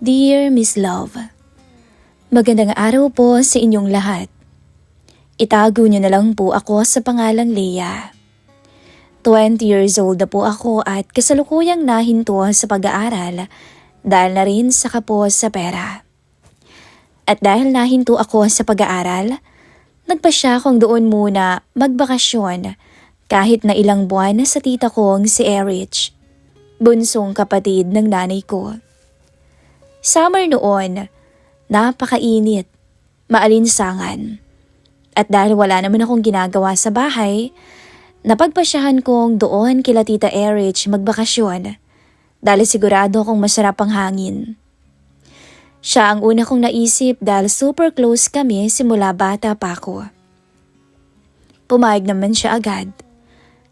Dear Miss Love, magandang araw po sa inyong lahat. Itago niyo na lang po ako sa pangalang Leia. 20 years old na po ako at kasalukuyang nahinto sa pag-aaral dahil na rin saka po sa pera. At dahil nahinto ako sa pag-aaral, nagpasya akong doon muna magbakasyon kahit na ilang buwan sa tita kong si Erich, bunsong kapatid ng nanay ko. Summer noon, napakainit, maalinsangan. At dahil wala naman akong ginagawa sa bahay, napagpasyahan kong doon kila Tita Erich magbakasyon dahil sigurado akong masarap ang hangin. Siya ang una kong naisip dahil super close kami simula bata pa ako. Pumayag naman siya agad.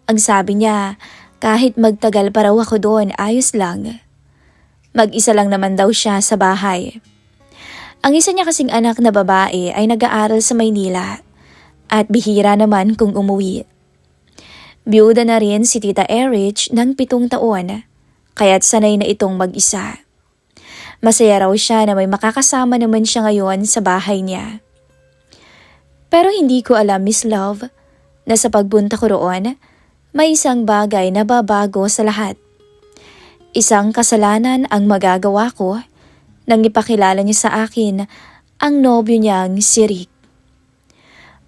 Ang sabi niya, kahit magtagal pa raw ako doon, ayos lang. Mag-isa lang naman daw siya sa bahay. Ang isa niya kasing anak na babae ay nag-aaral sa Maynila at bihira naman kung umuwi. Biyuda na rin si Tita Erich ng 7 taon, kaya't sanay na itong mag-isa. Masaya raw siya na may makakasama naman siya ngayon sa bahay niya. Pero hindi ko alam, Miss Love, na sa pagpunta ko roon, may isang bagay na babago sa lahat. Isang kasalanan ang magagawa ko nang ipakilala niya sa akin ang nobyo niyang si Rick.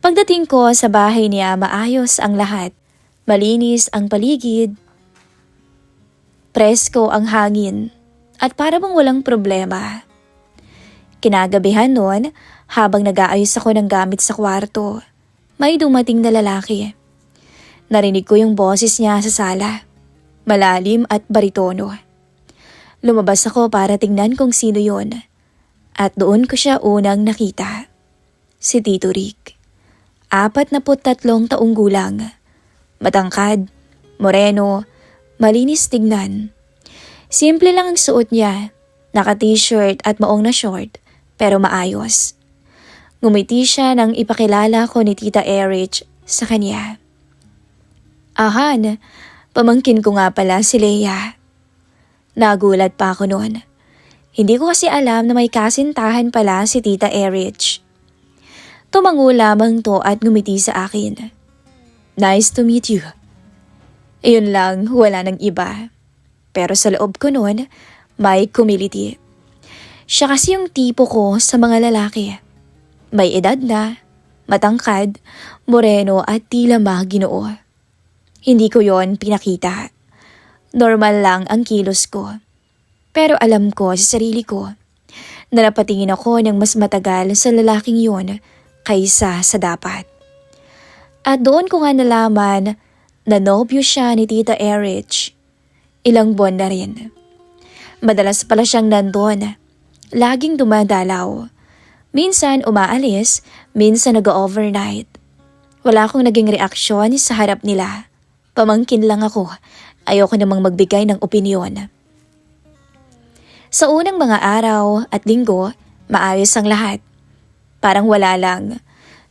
Pagdating ko sa bahay niya, maayos ang lahat. Malinis ang paligid, presko ang hangin, at para bang walang problema. Kinagabihan noon, habang nag-aayos ako ng gamit sa kwarto, may dumating na lalaki. Narinig ko yung boses niya sa sala. Malalim at baritono. Lumabas ako para tingnan kung sino yon. At doon ko siya unang nakita. Si Tito Rick. 43 taong gulang. Matangkad, moreno, malinis tignan. Simple lang ang suot niya. Naka-t-shirt at maong na short, pero maayos. Ngumiti siya nang ipakilala ko ni Tita Erich sa kanya. Ahan, pamangkin ko nga pala si Leia. Nagulat pa ako noon. Hindi ko kasi alam na may kasintahan pala si Tita Erich. Tumango lamang to at ngumiti sa akin. Nice to meet you. Iyon lang, wala nang iba. Pero sa loob ko noon, may humility. Siya kasi yung tipo ko sa mga lalaki. May edad na, matangkad, moreno at tila maginoo. Hindi ko yon pinakita. Normal lang ang kilos ko. Pero alam ko sa sarili ko na napatingin ako ng mas matagal sa lalaking yon kaysa sa dapat. At doon ko nga nalaman na nobyo siya ni Tita Erich. Ilang buwan na rin. Madalas pala siyang nandun. Laging dumadalaw. Minsan umaalis, minsan nag-overnight. Wala akong naging reaksyon sa harap nila. Pamangkin lang ako, ayoko namang magbigay ng opinyon. Sa unang mga araw at linggo, maayos ang lahat. Parang wala lang.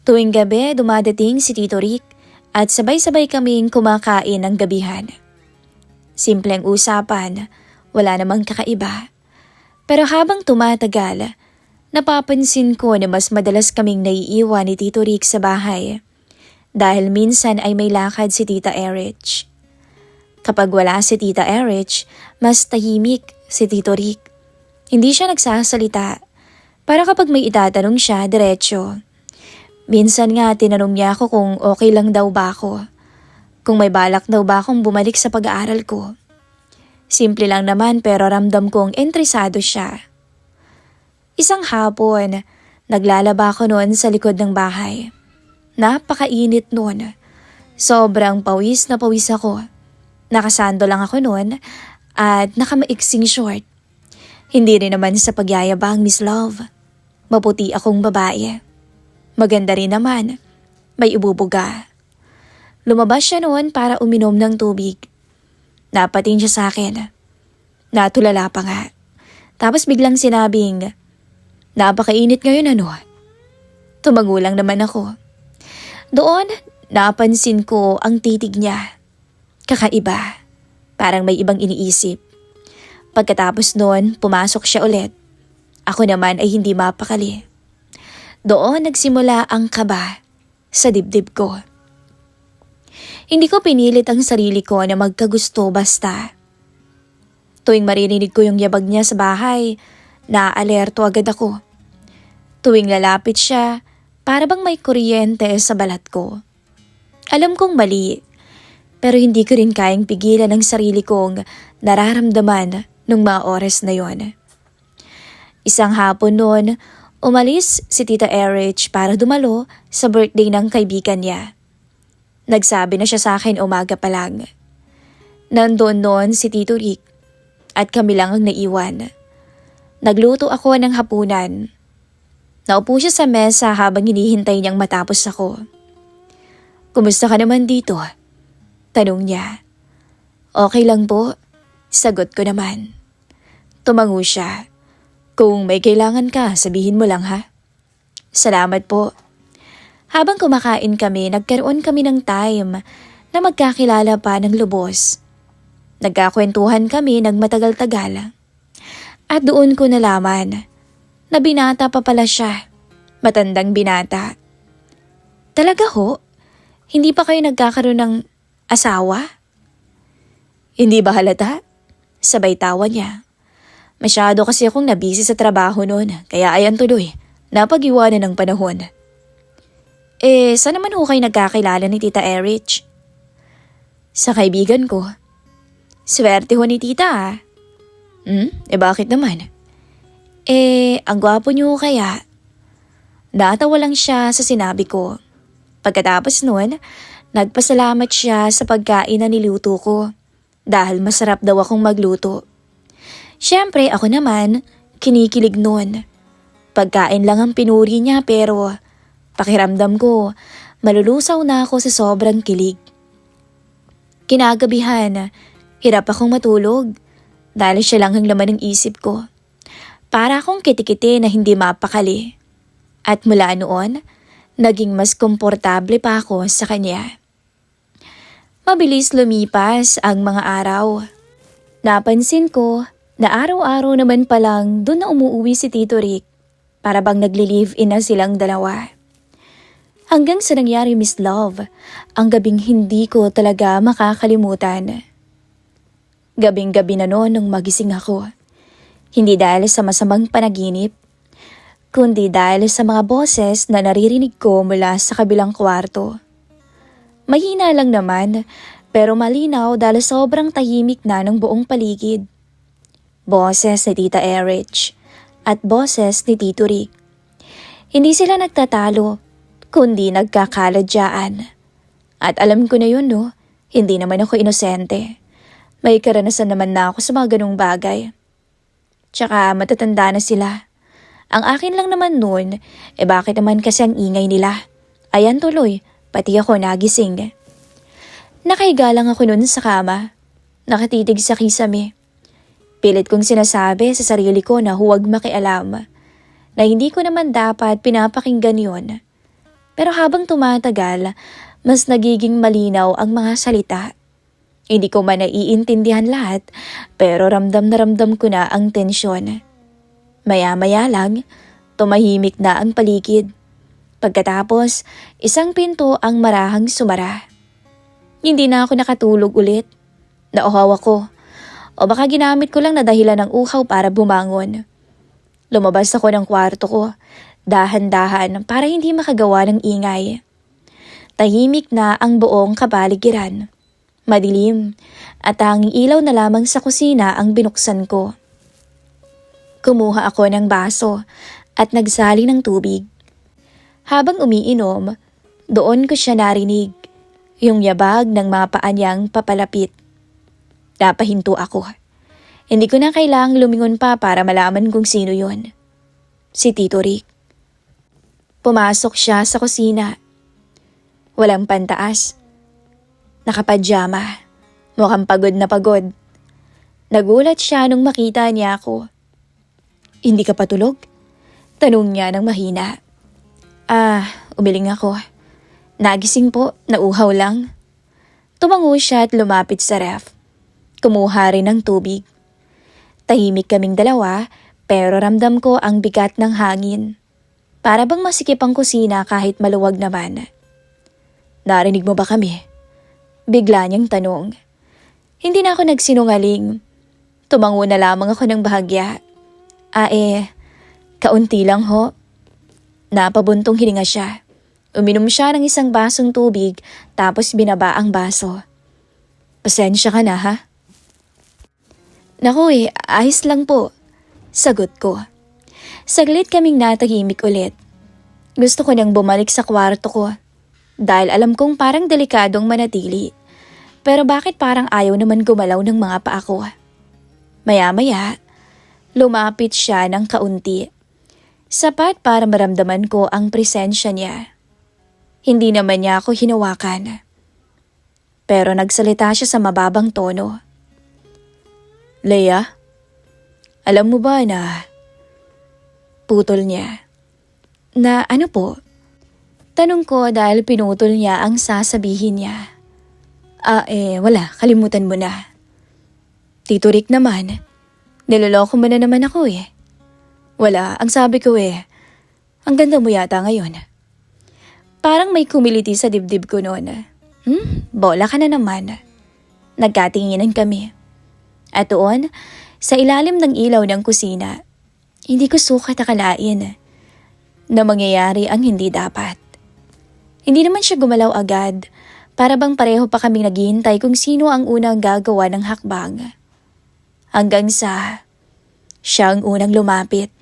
Tuwing gabi dumadating si Tito Rick at sabay-sabay kaming kumakain ng gabihan. Simpleng usapan, wala namang kakaiba. Pero habang tumatagal, napapansin ko na mas madalas kaming naiiwan ni Tito Rick sa bahay. Dahil minsan ay may lakad si Tita Erich. Kapag wala si Tita Erich, mas tahimik si Tito Rick. Hindi siya nagsasalita. Para kapag may itatanong siya, diretso. Minsan nga tinanong niya ako kung okay lang daw ba ako. Kung may balak daw ba akong bumalik sa pag-aaral ko. Simple lang naman pero ramdam kong interesado siya. Isang hapon, naglalaba ako noon sa likod ng bahay. Napakainit noon. Sobrang pawis na pawis ako. Nakasando lang ako noon at nakamaiksing short. Hindi rin naman sa pagyayabang, Miss Love. Maputi akong babae. Maganda rin naman. May ibubuga. Lumabas siya noon para uminom ng tubig. Napating siya sa akin. Natulala pa nga. Tapos biglang sinabing, napakainit ngayon ano? Tumango lang naman ako. Doon, napansin ko ang titig niya. Kakaiba. Parang may ibang iniisip. Pagkatapos noon, pumasok siya ulit. Ako naman ay hindi mapakali. Doon nagsimula ang kaba sa dibdib ko. Hindi ko pinilit ang sarili ko na magkagusto basta. Tuwing maririnig ko yung yabag niya sa bahay, naaalerto agad ako. Tuwing lalapit siya, para bang may kuryente sa balat ko. Alam kong mali, pero hindi ko rin kayang pigilan ang sarili kong nararamdaman nung mga oras na yon. Isang hapon noon, umalis si Tita Erich para dumalo sa birthday ng kaibigan niya. Nagsabi na siya sa akin umaga pa lang. Nandoon noon si Tito Rick at kami lang ang naiwan. Nagluto ako ng hapunan. Naupo siya sa mesa habang hinihintay niyang matapos ako. "Kumusta ka naman dito?" tanong niya. "Okay lang po," sagot ko naman. Tumango siya. "Kung may kailangan ka, sabihin mo lang ha." "Salamat po." Habang kumakain kami, nagkaroon kami ng time na magkakilala pa ng lubos. Nagkakwentuhan kami ng matagal-tagal. At doon ko nalaman na binata pa pala siya. Matandang binata. "Talaga ho? Hindi pa kayo nagkakaroon ng asawa?" "Hindi ba halata?" Sabay tawa niya. "Masyado kasi akong nabisi sa trabaho noon, kaya ayan tuloy, napag-iwanan ng panahon." Saan naman ho kayo nagkakilala ni Tita Erich?" "Sa kaibigan ko." "Swerte ho ni Tita ah." Bakit naman?" Ang gwapo niyo kaya." Natawa lang siya sa sinabi ko. Pagkatapos nun, nagpasalamat siya sa pagkain na niluto ko dahil masarap daw akong magluto. Siyempre ako naman, kinikilig nun. Pagkain lang ang pinuri niya pero pakiramdam ko, malulusaw na ako sa sobrang kilig. Kinagabihan, hirap akong matulog dahil siya lang ang laman ng isip ko. Para akong kitikite na hindi mapakali. At mula noon, naging mas komportable pa ako sa kanya. Mabilis lumipas ang mga araw. Napansin ko na araw-araw naman palang doon na umuwi si Tito Rick para bang nagli-live-in na silang dalawa. Hanggang sa nangyari Miss Love, ang gabing hindi ko talaga makakalimutan. Gabing-gabi na noon nung magising ako. Hindi dahil sa masamang panaginip, kundi dahil sa mga boses na naririnig ko mula sa kabilang kwarto. Mahina lang naman, pero malinaw dahil sobrang tahimik na ng buong paligid. Boses ni Tita Erich at boses ni Tito Rick. Hindi sila nagtatalo, kundi nagkakaladyaan. At alam ko na yun no, hindi naman ako inosente. May karanasan naman na ako sa mga ganung bagay. Tsaka matatanda na sila. Ang akin lang naman noon, bakit naman kasi ang ingay nila? Ayan tuloy, pati ako nagising. Nakahiga lang ako noon sa kama. Nakatitig sa kisame. Pilit kong sinasabi sa sarili ko na huwag makialam. Na hindi ko naman dapat pinapakinggan yon. Pero habang tumatagal, mas nagiging malinaw ang mga salita. Hindi ko man naiintindihan lahat, pero ramdam na ramdam ko na ang tensyon. Maya-maya lang, tumahimik na ang paligid. Pagkatapos, isang pinto ang marahang sumara. Hindi na ako nakatulog ulit. Nauhaw ako. O baka ginamit ko lang na dahilan ng uhaw para bumangon. Lumabas ako ng kwarto ko, dahan-dahan para hindi makagawa ng ingay. Tahimik na ang buong kapaligiran. Madilim at tanging ilaw na lamang sa kusina ang binuksan ko. Kumuha ako ng baso at nagsali ng tubig. Habang umiinom, doon ko siya narinig, yung yabag ng mga paa niyang papalapit. Napahinto ako. Hindi ko na kailangang lumingon pa para malaman kung sino yun. Si Tito Rick. Pumasok siya sa kusina. Walang pantaas. Nakapadyama. Mukhang pagod na pagod. Nagulat siya nung makita niya ako. "Hindi ka patulog?" Tanong niya ng mahina. Umiling ako. Nagising po, nauhaw lang." Tumango siya at lumapit sa ref. Kumuha rin ng tubig. Tahimik kaming dalawa, Pero ramdam ko ang bigat ng hangin. Para bang masikip ang kusina kahit maluwag naman. Narinig mo ba kami? Bigla niyang tanong. Hindi na ako nagsinungaling. Tumango na lamang ako ng bahagya. Kaunti lang ho. Napabuntong hininga siya. Uminom siya ng isang basong tubig tapos binaba ang baso. Pasensya ka na ha? Naku ayos lang po. Sagot ko. Saglit kaming natahimik ulit. Gusto ko nang bumalik sa kwarto ko. Dahil alam kong parang delikadong manatili. Pero bakit parang ayaw naman gumalaw ng mga paa ko? Maya-maya, lumapit siya ng kaunti. Sapat para maramdaman ko ang presensya niya. Hindi naman niya ako hinawakan. Pero nagsalita siya sa mababang tono. Leia, alam mo ba na... Putol niya. Na ano po? Tanong ko dahil pinutol niya ang sasabihin niya. Wala, kalimutan mo na. Tito Rick naman, niloloko mo na naman ako eh. Wala, ang sabi ko ang ganda mo yata ngayon. Parang may kumiliti sa dibdib ko noon. Bola ka na naman. Nagkatinginan kami. At doon, sa ilalim ng ilaw ng kusina, hindi ko sukat akalain na mangyayari ang hindi dapat. Hindi naman siya gumalaw agad, para bang pareho pa kaming naghihintay kung sino ang unang gagawa ng hakbang. Hanggang sa siya ang unang lumapit.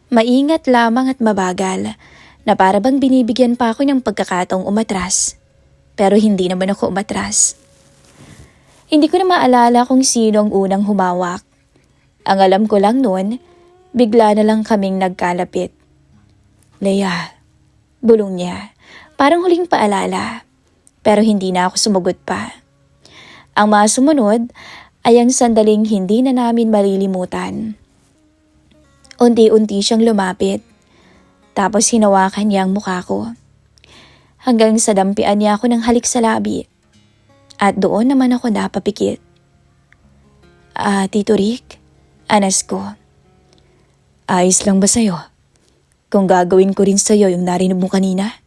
Maingat lamang at mabagal na para bang binibigyan pa ako ng pagkakataong umatras. Pero hindi naman ako umatras. Hindi ko na maalala kung sino ang unang humawak. Ang alam ko lang noon, bigla na lang kaming nagkalapit. Leia, bulong niya. Parang huling paalala. Pero hindi na ako sumagot pa. Ang mga sumunod ay ang sandaling hindi na namin malilimutan. Unti-unti siyang lumapit. Tapos hinawakan niya ang mukha ko. Hanggang sa dampian niya ako ng halik sa labi. At doon naman ako napapikit. Tito Rick, anas ko. Ayos lang ba sa'yo? Kung gagawin ko rin sa'yo yung narinig mo kanina?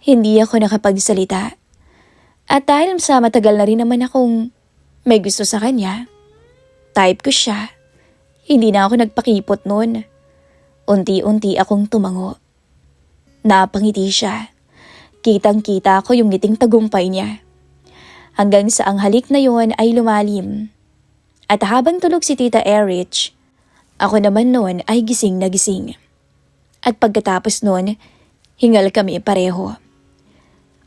Hindi ako nakapagsalita. At dahil sa matagal na rin naman akong may gusto sa kanya, type ko siya. Hindi na ako nagpakipot noon. Unti-unti akong tumango. Napangiti siya. Kitang-kita ko yung ngiting tagumpay niya. Hanggang sa ang halik na yon ay lumalim. At habang tulog si Tita Erich, ako naman noon ay gising na gising. At pagkatapos noon, hingal kami pareho.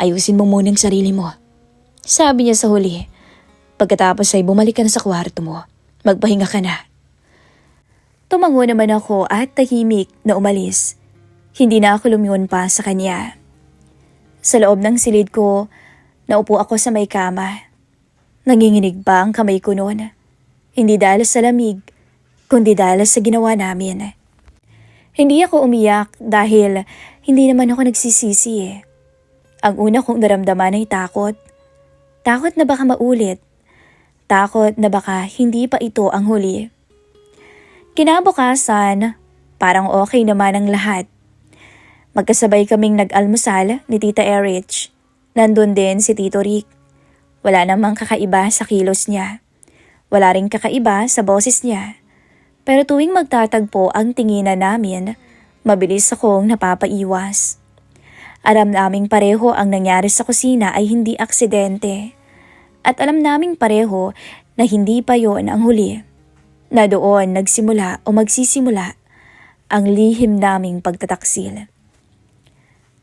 Ayusin mo muna ang sarili mo. Sabi niya sa huli. Pagkatapos ay bumalik ka na sa kwarto mo. Magpahinga ka na. Tumango naman ako at tahimik na umalis. Hindi na ako lumingon pa sa kanya. Sa loob ng silid ko, naupo ako sa may kama. Nanginginig pa ang kamay ko noon. Hindi dahil sa lamig, kundi dahil sa ginawa namin. Hindi ako umiyak dahil hindi naman ako nagsisisi. Ang una kong naramdaman ay takot. Takot na baka maulit. Takot na baka hindi pa ito ang huli. Kinabukasan, parang okay naman ang lahat. Magkasabay kaming nag-almusal ni Tita Erich. Nandun din si Tito Rick. Wala namang kakaiba sa kilos niya. Wala ring kakaiba sa boses niya. Pero tuwing magtatagpo ang tinginan namin, mabilis akong napapaiwas. Alam naming pareho ang nangyari sa kusina ay hindi aksidente. At alam naming pareho na hindi pa yon ang huli. Na doon nagsimula o magsisimula ang lihim naming pagtataksil.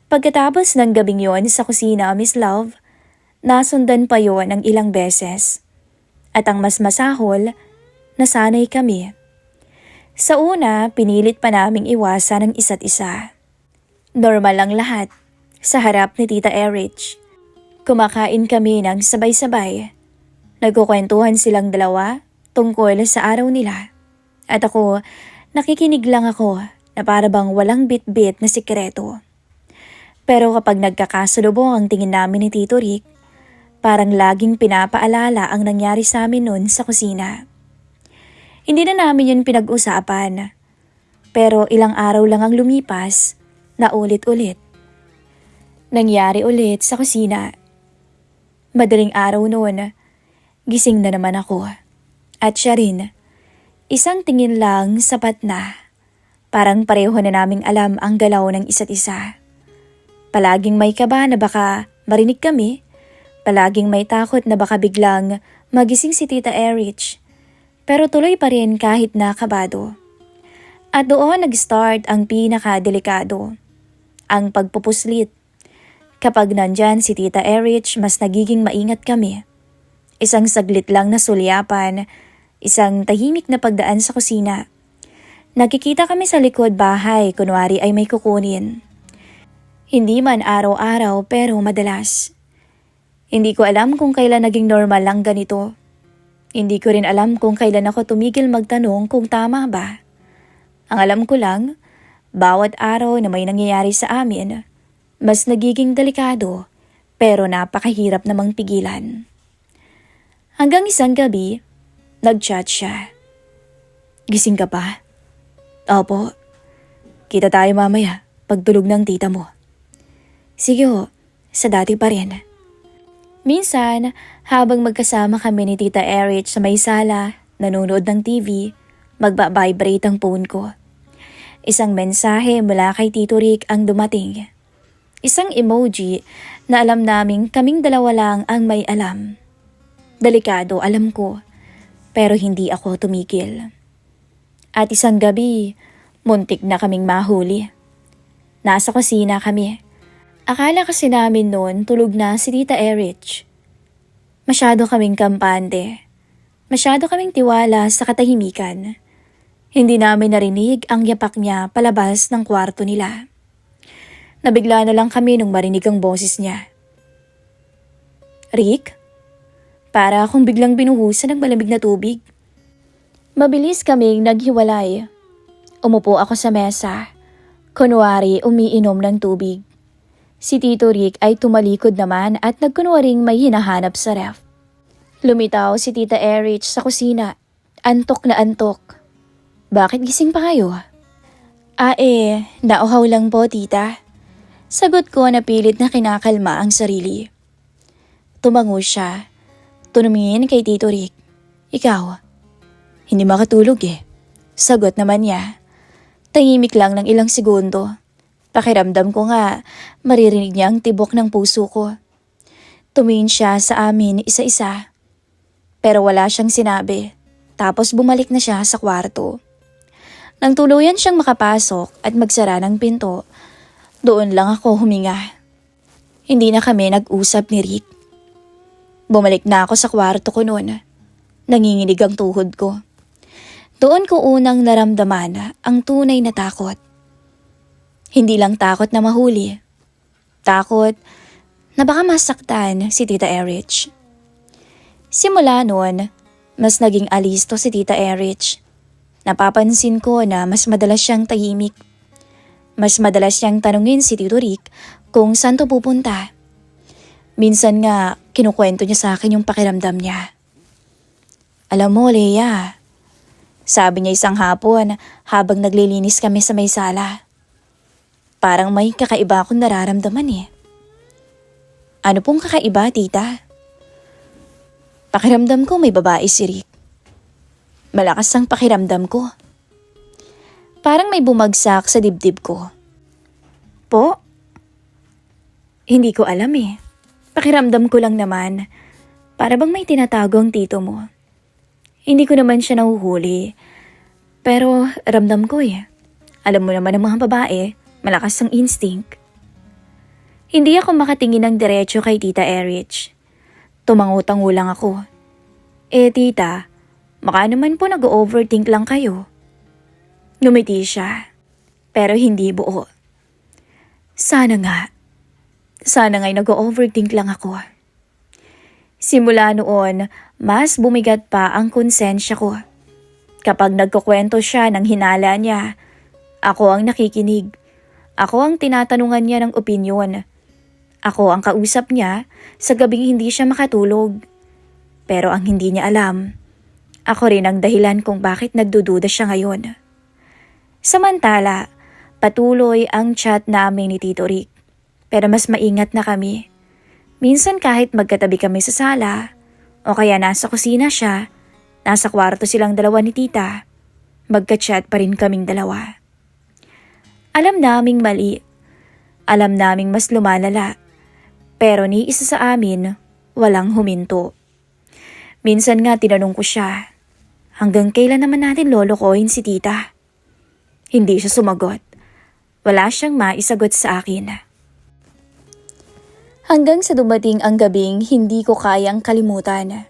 Pagkatapos ng gabing yon sa kusina, Miss Love, nasundan pa yon ng ilang beses. At ang mas masahol, nasanay kami. Sa una, pinilit pa naming iwasan ang isa't isa. Normal lang lahat sa harap ni Tita Erich. Kumakain kami ng sabay-sabay. Nagkukwentuhan silang dalawa tungkol sa araw nila. At ako, nakikinig lang ako na para bang walang bit-bit na sikreto. Pero kapag nagkakasalubong ang tingin namin ni Tito Rick, parang laging pinapaalala ang nangyari sa amin noon sa kusina. Hindi na namin yun pinag-usapan. Pero ilang araw lang ang lumipas na ulit-ulit. Nangyari ulit sa kusina. Madaling araw noon, gising na naman ako. At siya rin. Isang tingin lang sapat na. Parang pareho na naming alam ang galaw ng isa't isa. Palaging may kaba na baka marinig kami. Palaging may takot na baka biglang magising si Tita Erich. Pero tuloy pa rin kahit na kabado. At doon nag-start ang pinakadelikado. Ang pagpupuslit. Kapag nandyan si Tita Erich, mas nagiging maingat kami. Isang saglit lang na sulyapan, isang tahimik na pagdaan sa kusina. Nakikita kami sa likod bahay, kunwari ay may kukunin. Hindi man araw-araw pero madalas. Hindi ko alam kung kailan naging normal lang ganito. Hindi ko rin alam kung kailan ako tumigil magtanong kung tama ba. Ang alam ko lang, bawat araw na may nangyayari sa amin, mas nagiging delikado pero napakahirap namang pigilan. Hanggang isang gabi, nag-chat siya. Gising ka pa? Opo. Kita tayo mamaya pagtulog ng tita mo. Sige ho, sa dati pa rin. Minsan, habang magkasama kami ni Tita Erich sa may sala, nanonood ng TV, magba-vibrate ang phone ko. Isang mensahe mula kay Tito Rick ang dumating. Isang emoji na alam naming kaming dalawa lang ang may alam. Delikado, alam ko, pero hindi ako tumigil. At isang gabi, muntik na kaming mahuli. Nasa kusina kami. Akala kasi namin noon tulog na si Tita Erich. Masyado kaming kampante. Masyado kaming tiwala sa katahimikan. Hindi namin narinig ang yapak niya palabas ng kwarto nila. Nabigla na lang kami nung marinig ang boses niya. Rick? Para akong biglang binuhusan ng malamig na tubig. Mabilis kaming naghiwalay. Umupo ako sa mesa. Kunwari umiinom ng tubig. Si Tito Rick ay tumalikod naman at nagkunwaring may hinahanap sa ref. Lumitaw si Tita Erich sa kusina. Antok na antok. Bakit gising pa kayo? Nauhaw lang po tita. Sagot ko na pilit na kinakalma ang sarili. Tumango siya. Tumingin kay Tito Rick. Ikaw, hindi makatulog eh. Sagot naman niya. Tahimik lang ng ilang segundo. Pakiramdam ko nga, maririnig niya ang tibok ng puso ko. Tumingin siya sa amin isa-isa. Pero wala siyang sinabi. Tapos bumalik na siya sa kwarto. Nang tuluyan siyang makapasok at magsara ng pinto, doon lang ako huminga. Hindi na kami nag-usap ni Rick. Bumalik na ako sa kwarto ko noon. Nanginginig ang tuhod ko. Doon ko unang naramdaman ang tunay na takot. Hindi lang takot na mahuli. Takot na baka masaktan si Tita Erich. Simula noon, mas naging alisto si Tita Erich. Napapansin ko na mas madalas siyang tahimik. Mas madalas siyang tanungin si Tito Rick kung saan to pupunta. Minsan nga, kinukwento niya sa akin yung pakiramdam niya. Alam mo, Leia, sabi niya isang hapon habang naglilinis kami sa may sala. Parang may kakaiba akong nararamdaman eh. Ano pong kakaiba, tita? Pakiramdam ko may babae si Rick. Malakas ang pakiramdam ko. Parang may bumagsak sa dibdib ko. Po? Hindi ko alam eh. Pakiramdam ko lang naman. Para bang may tinatago ang tito mo. Hindi ko naman siya nahuhuli. Pero ramdam ko eh. Alam mo naman ang mga babae, malakas ang instinct. Hindi ako makatingin ng diretso kay Tita Erich. Tumango-tango lang ako. Tita, baka naman po nag-overthink lang kayo. Ngumiti siya. Pero hindi buo. Sana nga. Sana nga'y nag-overthink lang ako. Simula noon, mas bumigat pa ang konsensya ko. Kapag nagkukwento siya ng hinala niya, ako ang nakikinig. Ako ang tinatanungan niya ng opinyon. Ako ang kausap niya sa gabing hindi siya makatulog. Pero ang hindi niya alam, Ako rin ang dahilan kung bakit nagdududa siya ngayon. Samantala, patuloy ang chat namin ni Tito Rick. Pero mas maingat na kami. Minsan kahit magkatabi kami sa sala, o kaya nasa kusina siya, nasa kwarto silang dalawa ni tita, magka-chat pa rin kaming dalawa. Alam naming mali. Alam naming mas lumalala. Pero ni isa sa amin, walang huminto. Minsan nga tinanong ko siya, hanggang kailan naman natin lolokohin si tita? Hindi siya sumagot. Wala siyang maisagot sa akin. Hanggang sa dumating ang gabing hindi ko kayang kalimutan.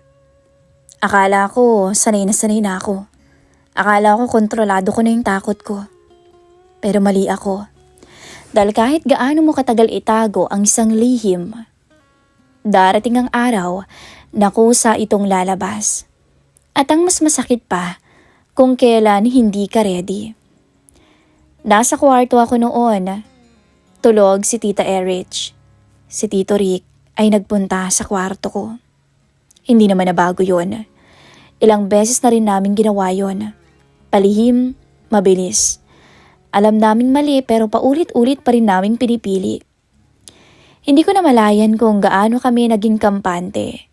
Akala ko sanay na ako. Akala ko kontrolado ko na yung takot ko. Pero mali ako. Dahil kahit gaano mo katagal itago ang isang lihim, darating ang araw na kusa itong lalabas. At ang mas masakit pa, kung kailan hindi ka ready. Nasa kwarto ako noon. Tulog si Tita Erich. Si Tito Rick ay nagpunta sa kwarto ko. Hindi naman nabago yon. Ilang beses na rin namin ginawa yon. Palihim, mabilis. Alam naming mali pero paulit-ulit pa rin naming pinipili. Hindi ko na malayan kung gaano kami naging kampante.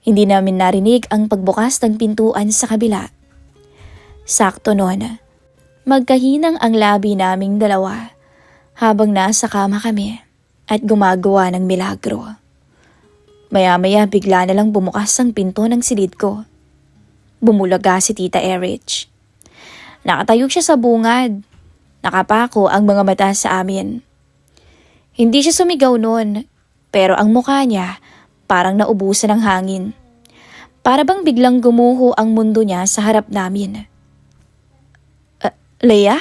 Hindi namin narinig ang pagbukas ng pintuan sa kabila. Sakto noon, magkahinang ang labi naming dalawa habang nasa kama kami at gumagawa ng milagro. Maya-maya bigla na lang bumukas ang pinto ng silid ko. Bumulaga si Tita Erich. Nakatayo siya sa bungad. Nakapako ang mga mata sa amin. Hindi siya sumigaw noon, pero ang mukha niya parang naubusan ng hangin. Para bang biglang gumuho ang mundo niya sa harap namin. Leia?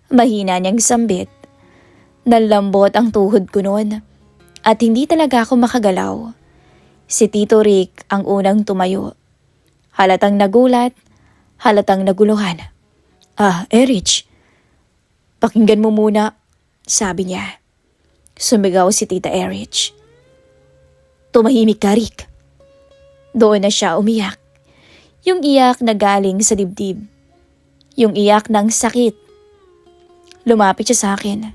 Mahina niyang sambit. Nalambot ang tuhod ko noon at hindi talaga ako makagalaw. Si Tito Rick ang unang tumayo. Halatang nagulat, halatang naguluhan. Erich, pakinggan mo muna, sabi niya. Sumigaw si Tita Erich. Tumahimik ka, Rick. Doon na siya umiyak. Yung iyak na galing sa dibdib. Yung iyak ng sakit. Lumapit siya sa akin.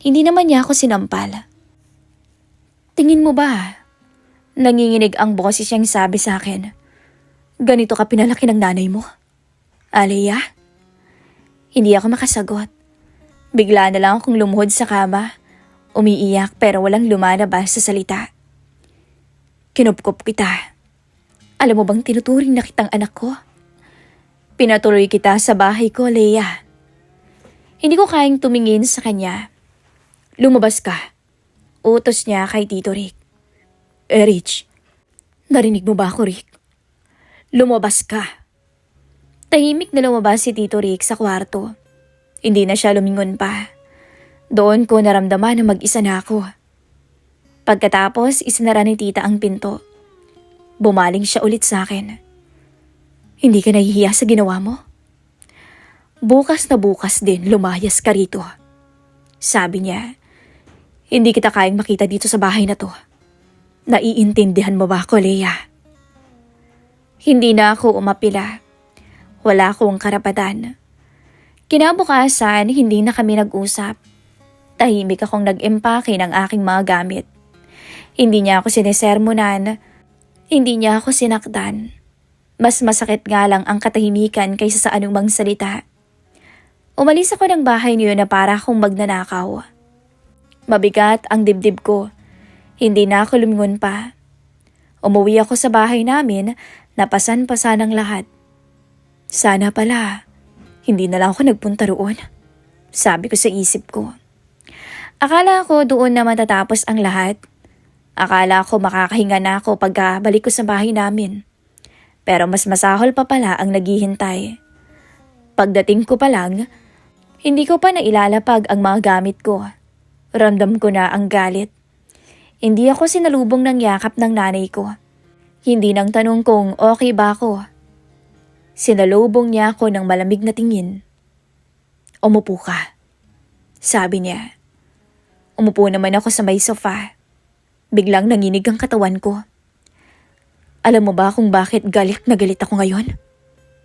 Hindi naman niya ako sinampal. Tingin mo ba? Nanginginig ang boses niyang sabi sa akin. Ganito ka pinalaki ng nanay mo? Alea? Hindi ako makasagot. Bigla na lang akong lumuhod sa kama. Umiiyak pero walang lumalabas sa salita. Kinupkop kita. Alam mo bang tinuturing na kitang anak ko? Pinatuloy kita sa bahay ko, Leia. Hindi ko kayang tumingin sa kanya. Lumabas ka. Utos niya kay Tito Rick. Rich, narinig mo ba ako, Rick? Lumabas ka. Tahimik na lumabas si Tito Rick sa kwarto. Hindi na siya lumingon pa. Doon ko naramdaman na mag-isa na ako. Pagkatapos, isinara ni tita ang pinto. Bumaling siya ulit sa akin. Hindi ka nahihiya sa ginawa mo? Bukas na bukas din lumayas ka rito. Sabi niya, hindi kita kayang makita dito sa bahay na to. Naiintindihan mo ba ako, Leia? Hindi na ako umapila. Wala akong karapatan. Kinabukasan, hindi na kami nag-usap. Tahimik akong nag-empake ng aking mga gamit. Hindi niya ako sinisermonan. Hindi niya ako sinaktan. Mas masakit nga lang ang katahimikan kaysa sa anumang salita. Umalis ako ng bahay niyo na para akong magnanakaw. Mabigat ang dibdib ko. Hindi na ako lumingon pa. Umuwi ako sa bahay namin na pasan-pasan ang lahat. Sana pala, hindi na lang ako nagpunta roon. Sabi ko sa isip ko. Akala ko doon na matatapos ang lahat. Akala ko makakahinga na ako pagkabalik ko sa bahay namin. Pero mas masahol pa pala ang naghihintay. Pagdating ko pa lang, hindi ko pa nailalapag ang mga gamit ko. Ramdam ko na ang galit. Hindi ako sinalubong ng yakap ng nanay ko. Hindi nang tanong kung okay ba ako. Sinalubong niya ako ng malamig na tingin. Umupo ka, sabi niya. Umupo naman ako sa may sofa. Biglang nanginig ang katawan ko. Alam mo ba kung bakit galit na galit ako ngayon?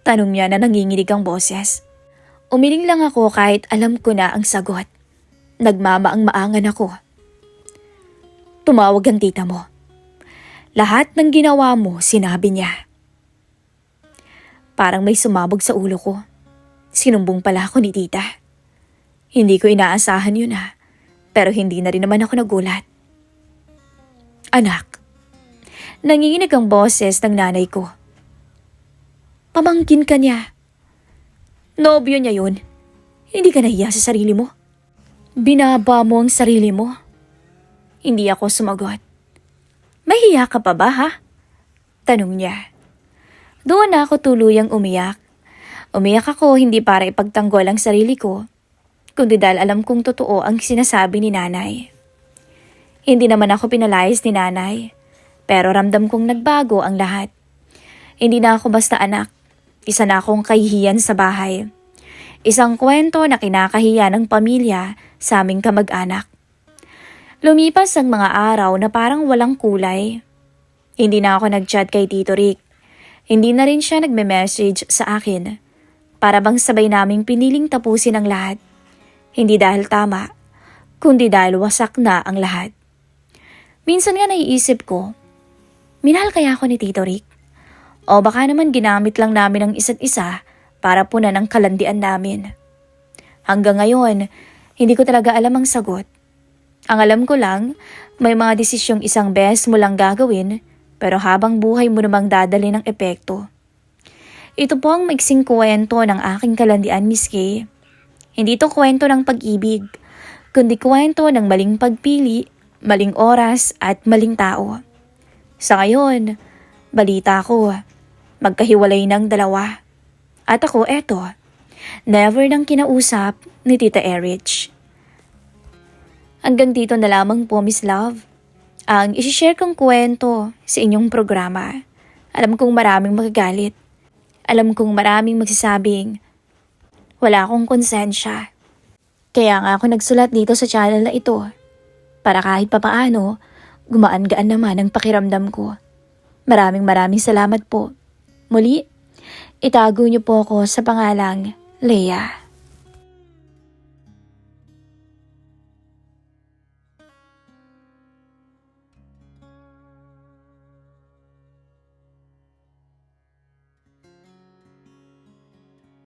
Tanong niya na nanginginig ang boses. Umiling lang ako kahit alam ko na ang sagot. Nagmamaang-maangan ako. Tumawag ang tita mo. Lahat ng ginawa mo, sinabi niya. Parang may sumabog sa ulo ko. Sinumbong pala ako ni tita. Hindi ko inaasahan yun pero hindi na rin naman ako nagulat. Anak, nanginginig ang boses ng nanay ko. Pamangkin ka niya. Nobyo niya yun. Hindi ka nahiya sa sarili mo. Binaba mo ang sarili mo. Hindi ako sumagot. Mahiya ka pa ba Tanong niya. Doon na ako tuluyang umiyak. Umiyak ako hindi para ipagtanggol ang sarili ko, kundi dahil alam kong totoo ang sinasabi ni nanay. Hindi naman ako pinalayas ni nanay, pero ramdam kong nagbago ang lahat. Hindi na ako basta anak, isa na akong kahihiyan sa bahay. Isang kwento na kinakahiya ng pamilya sa aming kamag-anak. Lumipas ang mga araw na parang walang kulay. Hindi na ako nag-chat kay Tito Rick. Hindi na rin siya nagme-message sa akin. Para bang sabay naming piniling tapusin ang lahat. Hindi dahil tama, kundi dahil wasak na ang lahat. Minsan nga naiisip ko, minahal kaya ako ni Tito Rick? O baka naman ginamit lang namin ang isa't isa para punan ang kalandian namin. Hanggang ngayon, hindi ko talaga alam ang sagot. Ang alam ko lang, may mga desisyong isang beses mo lang gagawin, pero habang buhay mo namang dadali ng epekto. Ito po ang maiksing kwento ng aking kalandian, Miss Kay. Hindi ito kwento ng pag-ibig, kundi kwento ng maling pagpili, maling oras at maling tao. Sa ngayon, balita ko, magkahiwalay ng dalawa. At ako eto, never nang kinausap ni Tita Erich. Hanggang dito na lamang po, Miss Love, ang isishare kong kwento sa inyong programa. Alam kong maraming magagalit. Alam kong maraming magsasabing, wala akong konsensya. Kaya nga ako nagsulat dito sa channel na ito, para kahit papaano, gumaan-gaan naman ang pakiramdam ko. Maraming salamat po. Muli, itago niyo po ako sa pangalang Leia.